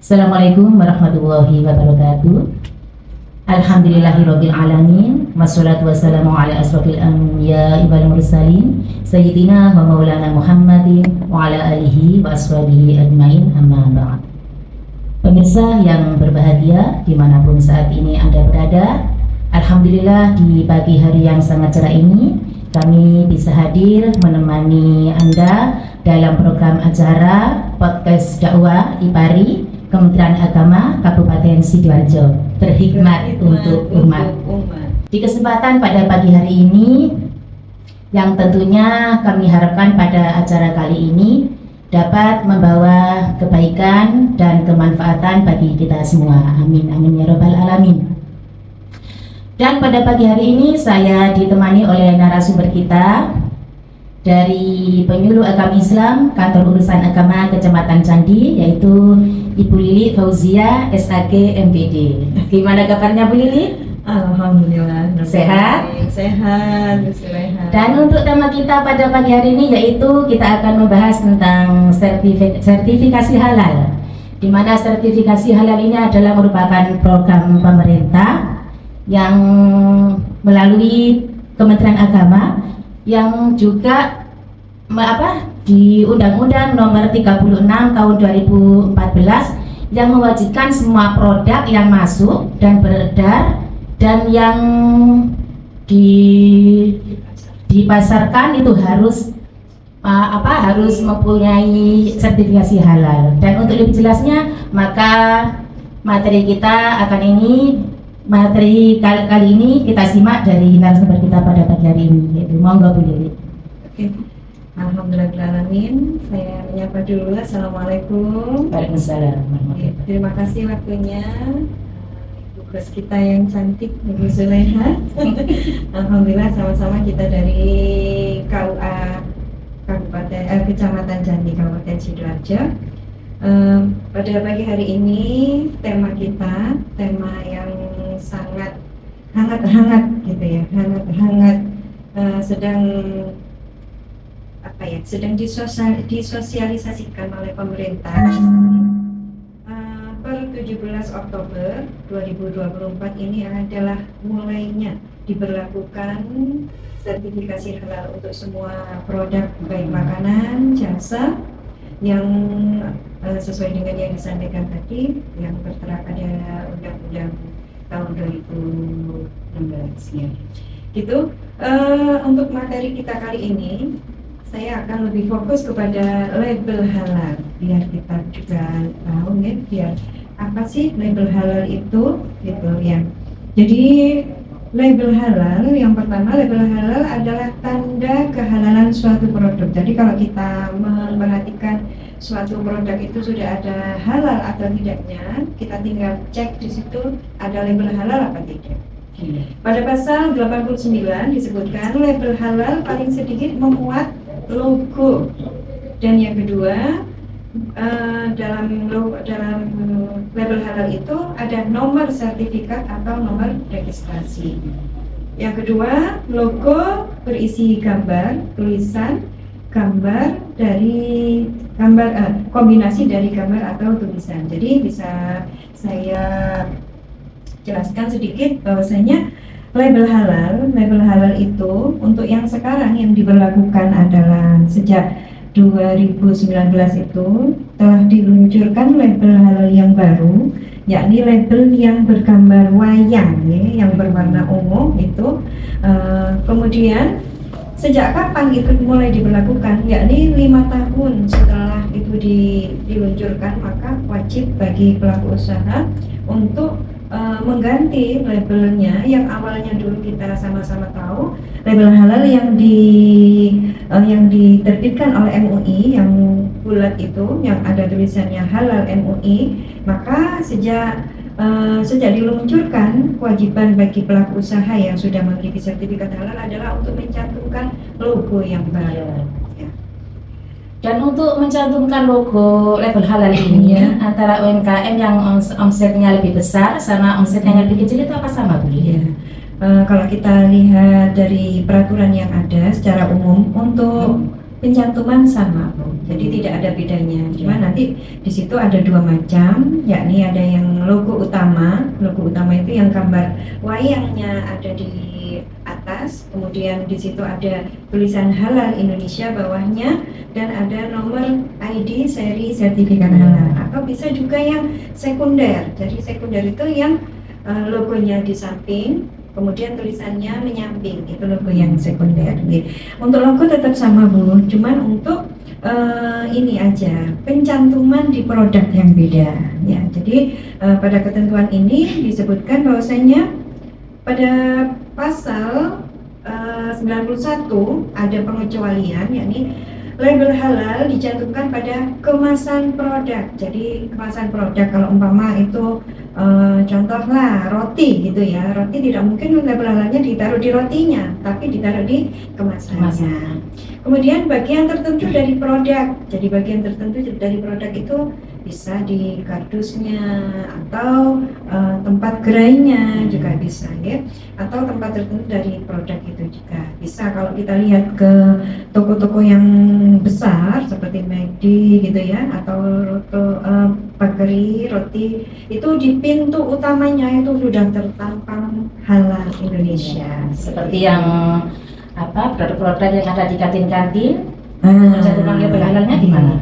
Assalamualaikum warahmatullahi wabarakatuh. Alhamdulillahirabbil alamin, wassalatu wassalamu ala asrofil anbiya'i wal mursalin sayyidina wa maulana Muhammadin wa ala alihi wa ashabihi ajmain, amma ba'd. Pemirsa yang berbahagia dimanapun saat ini Anda berada, alhamdulillah di pagi hari yang sangat cerah ini kami bisa hadir menemani Anda dalam program acara podcast dakwah IPARI Kementerian Agama Kabupaten Sidoarjo, terhikmat untuk umat. Di kesempatan pada pagi hari ini, yang tentunya kami harapkan pada acara kali ini dapat membawa kebaikan dan kemanfaatan bagi kita semua. Amin, amin ya robbal alamin. Dan pada pagi hari ini saya ditemani oleh narasumber kita dari Penyuluh Agama Islam Kantor Urusan Agama Kecamatan Candi, yaitu Ibu Lili Fauzia SAG MPD. Gimana kabarnya Bu Lili? Alhamdulillah. Sehat? Sehat. Dan untuk tema kita pada pagi hari ini yaitu kita akan membahas tentang sertifikasi halal. Di mana sertifikasi halal ini adalah merupakan program pemerintah yang melalui Kementerian Agama yang juga di Undang-Undang Nomor 36 Tahun 2014 yang mewajibkan semua produk yang masuk dan beredar dan yang dipasarkan itu harus mempunyai sertifikasi halal. Dan untuk lebih jelasnya, maka materi kita materi kali ini kita simak dari narasumber kita pada pagi hari ini, yaitu monggo Bu Lili. Oke. Alhamdulillahirrahmanirrahim. Saya menyapa dulu. Assalamualaikum. Waalaikumsalam. Terima kasih waktunya Ibu Bos kita yang cantik, Ibu Zuleha. Alhamdulillah, sama-sama kita dari KUA Kecamatan Candi Kabupaten Sidoarjo. Pada pagi hari ini tema yang sangat hangat gitu ya, sedang disosialisasikan oleh pemerintah. Per 17 Oktober 2024 ini adalah mulainya diberlakukan sertifikasi halal untuk semua produk baik makanan, jasa yang sesuai dengan yang disampaikan tadi yang tertera pada Undang-Undang tahun 2016 ya. Gitu. Untuk materi kita kali ini saya akan lebih fokus kepada label halal biar kita juga tahu ya, biar apa sih label halal itu gitu ya. Jadi label halal, yang pertama, label halal adalah tanda kehalalan suatu produk. Jadi kalau kita memperhatikan suatu produk itu sudah ada halal atau tidaknya, kita tinggal cek di situ ada label halal apa tidak. Pada pasal 89 disebutkan label halal paling sedikit memuat logo. Dan yang kedua, dalam label halal itu ada nomor sertifikat atau nomor registrasi. Yang kedua, logo berisi gambar, tulisan, kombinasi dari gambar atau tulisan. Jadi bisa saya jelaskan sedikit bahwasanya label halal itu untuk yang sekarang yang diberlakukan adalah sejak 2019 itu telah diluncurkan label halal yang baru, yakni label yang bergambar wayang ya, yang berwarna ungu itu. Kemudian sejak kapan itu mulai diberlakukan, yakni 5 tahun setelah itu diluncurkan, maka wajib bagi pelaku usaha untuk mengganti labelnya yang awalnya dulu kita sama-sama tahu label halal yang diterbitkan oleh MUI yang bulat itu yang ada tulisannya halal MUI. Maka sejak diluncurkan, kewajiban bagi pelaku usaha yang sudah memiliki sertifikat halal adalah untuk mencantumkan logo yang baru. Dan untuk mencantumkan logo label halal ini antara UMKM yang omsetnya lebih besar sama omsetnya yang lebih kecil itu apa sama Bu? Kalau kita lihat dari peraturan yang ada secara umum untuk pencantuman sama, Bu. Jadi tidak ada bedanya. Cuma nanti di situ ada dua macam, yakni ada yang logo utama. Logo utama itu yang gambar wayangnya ada di atas, kemudian di situ ada tulisan Halal Indonesia bawahnya, dan ada nomor ID seri sertifikat halal. Atau bisa juga yang sekunder. Jadi sekunder itu yang logonya di samping, kemudian tulisannya menyamping, itu logo yang sekunder. Untuk logo tetap sama, Bu, cuman untuk ini aja pencantuman di produk yang beda ya. Jadi pada ketentuan ini disebutkan bahwasanya pada pasal 91 ada pengecualian, yakni label halal dicantumkan pada kemasan produk. Jadi kemasan produk, kalau umpama itu contohlah roti gitu ya, roti tidak mungkin label halalnya ditaruh di rotinya, tapi ditaruh di kemasannya. Kemudian bagian tertentu dari produk, jadi bagian tertentu dari produk itu bisa di kardusnya atau tempat gerainya juga bisa ya, atau tempat tertentu dari produk itu juga bisa. Kalau kita lihat ke toko-toko yang besar seperti McD gitu ya, atau bakery roti, itu di pintu utamanya itu sudah tertampang Halal Indonesia. Seperti yang produk-produk yang ada di kantin-kantin, pencantuman label halalnya di mana?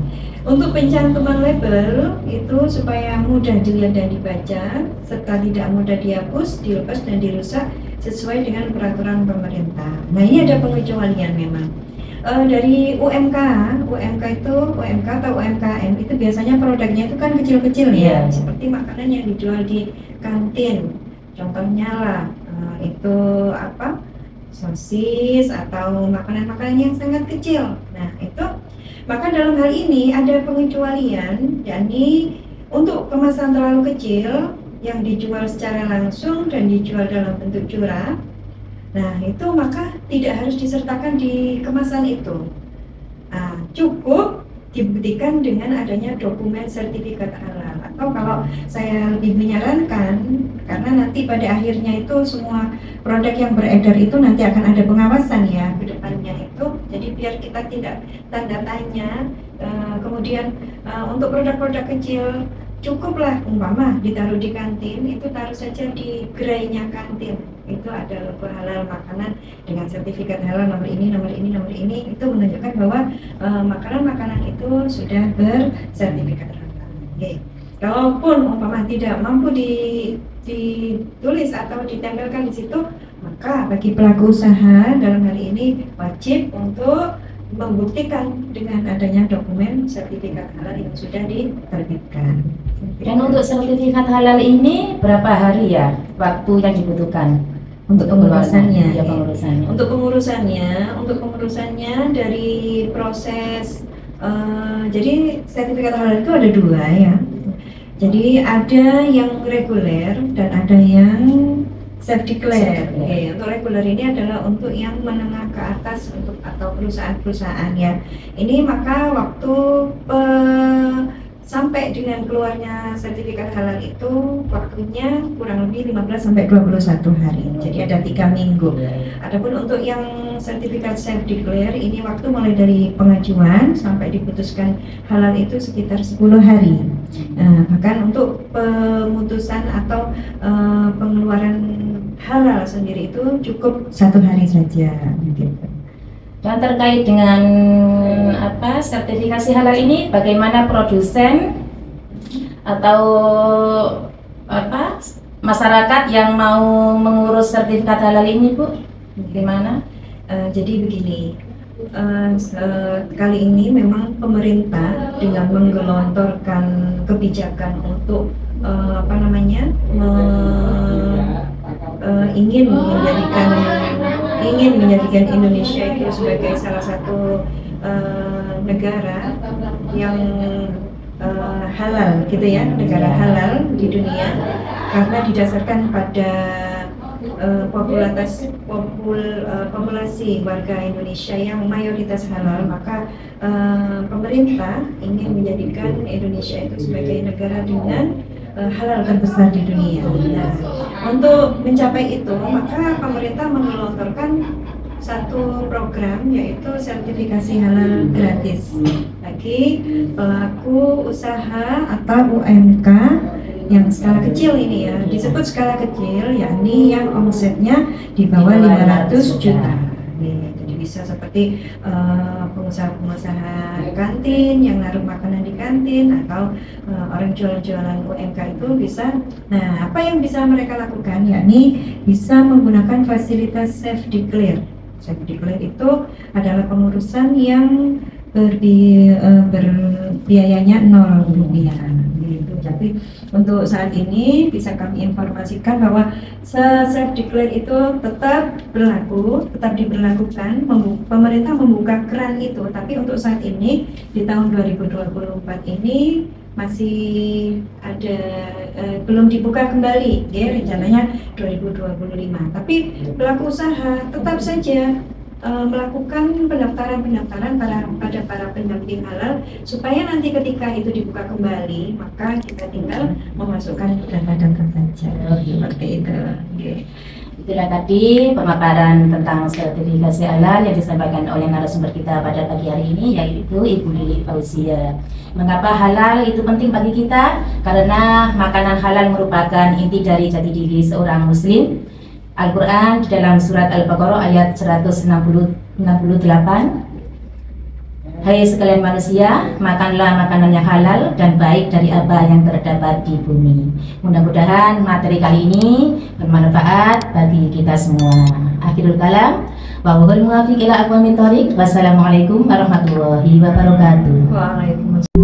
Untuk pencantuman label itu supaya mudah dilihat dan dibaca, serta tidak mudah dihapus, dilepas dan dirusak sesuai dengan peraturan pemerintah. Nah, ini ada pengecualian memang. Dari UMK atau UMKM itu biasanya produknya itu kan kecil-kecil ya, seperti makanan yang dijual di kantin. Contohnya lah itu sosis atau makanan-makanan yang sangat kecil. Nah, itu maka dalam hal ini ada pengecualian, yakni untuk kemasan terlalu kecil yang dijual secara langsung dan dijual dalam bentuk curah. Nah, itu maka tidak harus disertakan di kemasan itu. Nah, cukup dibuktikan dengan adanya dokumen sertifikat halal. Atau kalau saya lebih menyarankan, karena nanti pada akhirnya itu semua produk yang beredar itu nanti akan ada pengawasan ya ke depannya itu. Jadi biar kita tidak tanda tanya. Kemudian untuk produk-produk kecil cukuplah umpama ditaruh di kantin, itu taruh saja di gerainya kantin. Itu ada logo halal makanan dengan sertifikat halal nomor ini, itu menunjukkan bahwa makanan-makanan itu sudah bersertifikat halal. Okay. Kalaupun umpama tidak mampu ditulis atau ditempelkan di situ, maka bagi pelaku usaha dalam hal ini wajib untuk membuktikan dengan adanya dokumen sertifikat halal yang sudah diterbitkan. Dan untuk sertifikat halal ini berapa hari ya waktu yang dibutuhkan untuk pengurusannya? Ya, pengurusannya. Untuk pengurusannya dari proses jadi sertifikat halal itu ada dua ya. Jadi ada yang reguler dan ada yang self-declare. Untuk reguler ini adalah untuk yang menengah ke atas atau perusahaan-perusahaan ya. Ini maka waktu sampai dengan keluarnya sertifikat halal itu waktunya kurang lebih 15 sampai 21 hari. Jadi ada 3 minggu. Adapun untuk yang sertifikat self-declare ini waktu mulai dari pengajuan sampai diputuskan halal itu sekitar 10 hari. Bahkan untuk pemutusan atau pengeluaran halal sendiri itu cukup 1 hari saja. Gitu. Dan terkait dengan sertifikasi halal ini, bagaimana produsen atau masyarakat yang mau mengurus sertifikat halal ini, Bu? Gimana? Jadi begini, kali ini memang pemerintah dengan menggelontorkan kebijakan untuk ingin menjadikan Indonesia itu sebagai salah satu negara yang halal gitu ya, negara halal di dunia, karena didasarkan pada populasi warga Indonesia yang mayoritas halal, maka pemerintah ingin menjadikan Indonesia itu sebagai negara dengan halal terbesar di dunia. Nah, untuk mencapai itu, maka pemerintah menggelontorkan satu program yaitu sertifikasi halal gratis bagi pelaku usaha atau UMK yang skala kecil ini ya, disebut skala kecil yakni yang omsetnya di bawah 500 juta. Jadi bisa seperti pengusaha-pengusaha kantin yang naruh makanan di kantin atau orang jualan-jualan UMK itu bisa. Nah, apa yang bisa mereka lakukan yakni bisa menggunakan fasilitas self declare. Self declare itu adalah pengurusan yang berbiayanya 0 rupiah. Gitu. Jadi untuk saat ini bisa kami informasikan bahwa self declare itu tetap berlaku, tetap diberlakukan. Pemerintah membuka keran itu, tapi untuk saat ini di tahun 2024 ini masih ada belum dibuka kembali, ya rencananya 2025. Tapi pelaku usaha tetap saja melakukan pendaftaran pada para pendamping halal supaya nanti ketika itu dibuka kembali maka kita tinggal memasukkan data-data saja. Seperti itu. Okay. Itulah tadi pemaparan tentang sertifikasi halal yang disampaikan oleh narasumber kita pada pagi hari ini, yaitu Ibu Lili Fauzia. Mengapa halal itu penting bagi kita? Karena makanan halal merupakan inti dari jati diri seorang muslim. Al-Quran di dalam surat Al-Baqarah ayat 168, hai sekalian manusia, makanlah makanan yang halal dan baik dari apa yang terdapat di bumi. Mudah-mudahan materi kali ini bermanfaat bagi kita semua. Akhirul kalam, wa huwal muwaffiq ila aqwamit thoriq. Wassalamualaikum warahmatullahi wabarakatuh. Waalaikumsalam.